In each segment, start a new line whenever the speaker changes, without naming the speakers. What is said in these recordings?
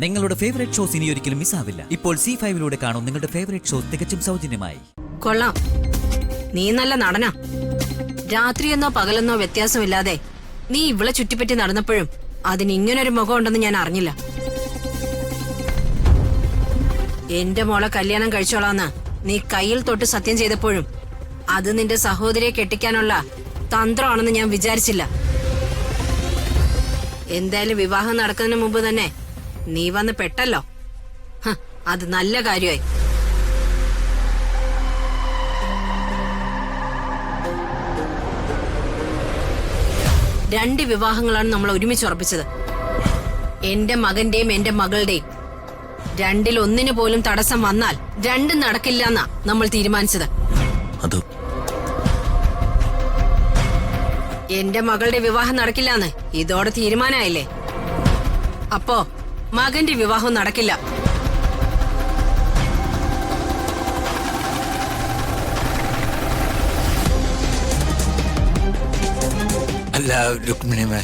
നിങ്ങളുടെ favourite shows ഇനി ഒരിക്കലും മിസ്സാവില്ല. ഇപ്പോൾ C5 കാണും നിങ്ങളുടെ ഫേവറേറ്റ് ഷോസ് തികച്ചും സൗജന്യമായി.
കൊള്ളാം, നീ നല്ല നടനാ. രാത്രിയെന്നോ പകലെന്നോ വ്യത്യാസമില്ലാതെ നീ ഇവളെ ചുറ്റിപ്പറ്റി നടന്നപ്പോഴും അതിന് ഇങ്ങനൊരു മുഖം ഉണ്ടെന്ന് ഞാൻ അറിഞ്ഞില്ല. എന്റെ മോളെ കല്യാണം കഴിച്ചോളാന്ന് നീ കയ്യിൽ തൊട്ട് സത്യം ചെയ്തപ്പോഴും അത് നിന്റെ സഹോദരിയെ കെട്ടിക്കാനുള്ള തന്ത്രമാണെന്ന് ഞാൻ വിചാരിച്ചില്ല. എന്തായാലും വിവാഹം നടക്കുന്നതിന് മുമ്പ് തന്നെ നീ വന്ന് പെട്ടല്ലോ. അത് നല്ല കാര്യമായി. രണ്ട് വിവാഹങ്ങളാണ് നമ്മൾ ഒരുമിച്ച് ഉറപ്പിച്ചത്. എന്റെ മകന്റെയും എന്റെ മകളുടെയും. രണ്ടിൽ ഒന്നിനു പോലും തടസ്സം വന്നാൽ രണ്ടും നടക്കില്ലെന്നാ നമ്മൾ തീരുമാനിച്ചത്. എന്റെ മകളുടെ വിവാഹം നടക്കില്ലെന്ന് ഇതോടെ തീരുമാനമായില്ലേ? അപ്പോ മകന്റെ വിവാഹം നടക്കില്ല.
അല്ല രുക്മിണിമേ,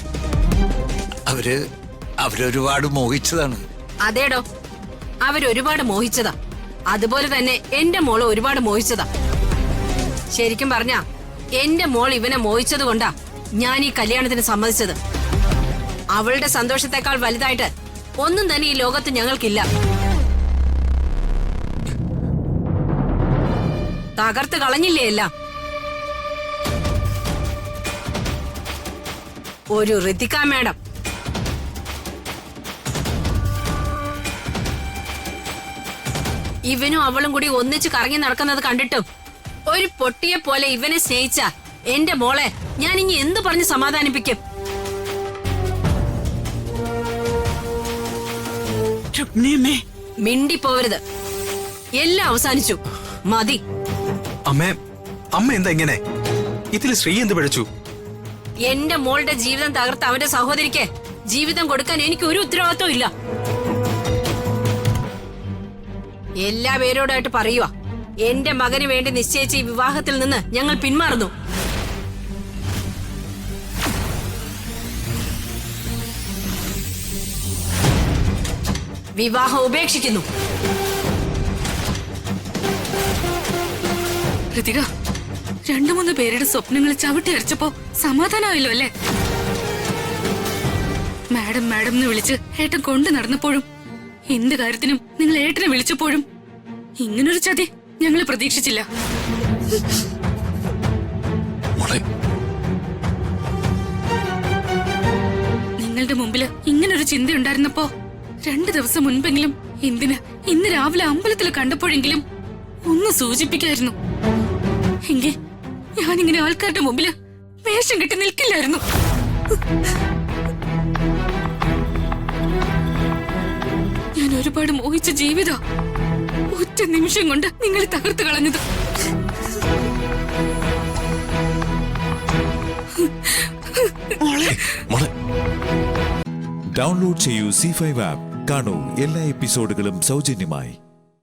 അവരൊരുപാട് മോഹിച്ചതാണ്.
അതേടോ, അവരൊരുപാട് മോഹിച്ചതാ. അതുപോലെ തന്നെ എന്റെ മോള് ഒരുപാട് മോഹിച്ചതാ. ശരിക്കും പറഞ്ഞ എന്റെ മോൾ ഇവനെ മോഹിച്ചത് കൊണ്ടാ ഞാൻ ഈ കല്യാണത്തിന് സമ്മതിച്ചത്. അവളുടെ സന്തോഷത്തെക്കാൾ വലുതായിട്ട് ഒന്നും തന്നെ ഈ ലോകത്ത് ഞങ്ങൾക്കില്ല. തകർത്ത് കളഞ്ഞില്ലേ എല്ലാം? ഒരു ഋതിക മാഡം. ഇവനും അവളും കൂടി ഒന്നിച്ച് കറങ്ങി നടക്കുന്നത് കണ്ടിട്ടും ഒരു പൊട്ടിയെ പോലെ ഇവനെ സ്നേഹിച്ച എന്റെ മോളെ ഞാൻ ഇനി എന്ത് പറഞ്ഞ് സമാധാനിപ്പിക്കും? മിണ്ടി പോവരുത്. എല്ലാം അവസാനിച്ചു. മതി.
അമ്മ എന്താ ഇങ്ങനെ? ഇതിൽ ശ്രീ എന്ത് പിഴച്ചു?
എന്റെ മോളുടെ ജീവിതം തകർത്ത അവന്റെ സഹോദരിക്ക് ജീവിതം കൊടുക്കാൻ എനിക്ക് ഒരു ഉത്തരവാദിത്വം ഇല്ല. എല്ലാ പേരോടായിട്ട് പറയുക, എന്റെ മകന് വേണ്ടി നിശ്ചയിച്ച ഈ വിവാഹത്തിൽ നിന്ന് ഞങ്ങൾ പിന്മാറുന്നു. വിവാഹം ഉപേക്ഷിക്കുന്നു.
ഋതിക, 2-3 പേരുടെ സ്വപ്നങ്ങൾ ചവിട്ടി അരച്ചപ്പോ സമാധാനമായല്ലോ അല്ലേ? മാഡം മാഡം എന്ന് വിളിച്ച് ഏട്ടൻ കൊണ്ടു നടന്നപ്പോഴും എന്ത് കാര്യത്തിനും നിങ്ങൾ ഏട്ടനെ വിളിച്ചപ്പോഴും ഇങ്ങനൊരു ചതി ഞങ്ങൾ പ്രതീക്ഷിച്ചില്ല. നിങ്ങളുടെ മുമ്പില് ഇങ്ങനൊരു ചിന്ത ഉണ്ടായിരുന്നപ്പോ 2 ദിവസം മുൻപെങ്കിലും എന്തിന് ഇന്ന് രാവിലെ അമ്പലത്തിൽ കണ്ടപ്പോഴെങ്കിലും ഒന്ന് സൂചിപ്പിക്കായിരുന്നു. എങ്കിൽ ഞാനിങ്ങനെ ആൾക്കാരുടെ മുമ്പില് വേഷം കെട്ടി നിൽക്കില്ലായിരുന്നു. ഞാൻ ഒരുപാട് മോഹിച്ച ജീവിത ഒറ്റ നിമിഷം കൊണ്ട് നിങ്ങൾ തകർത്ത് കളഞ്ഞത്.
ഡൗൺലോഡ് ചെയ്യൂ C5 ആപ്പ്. കാണൂ എല്ലാ എപ്പിസോഡുകളും സൗജന്യമായി.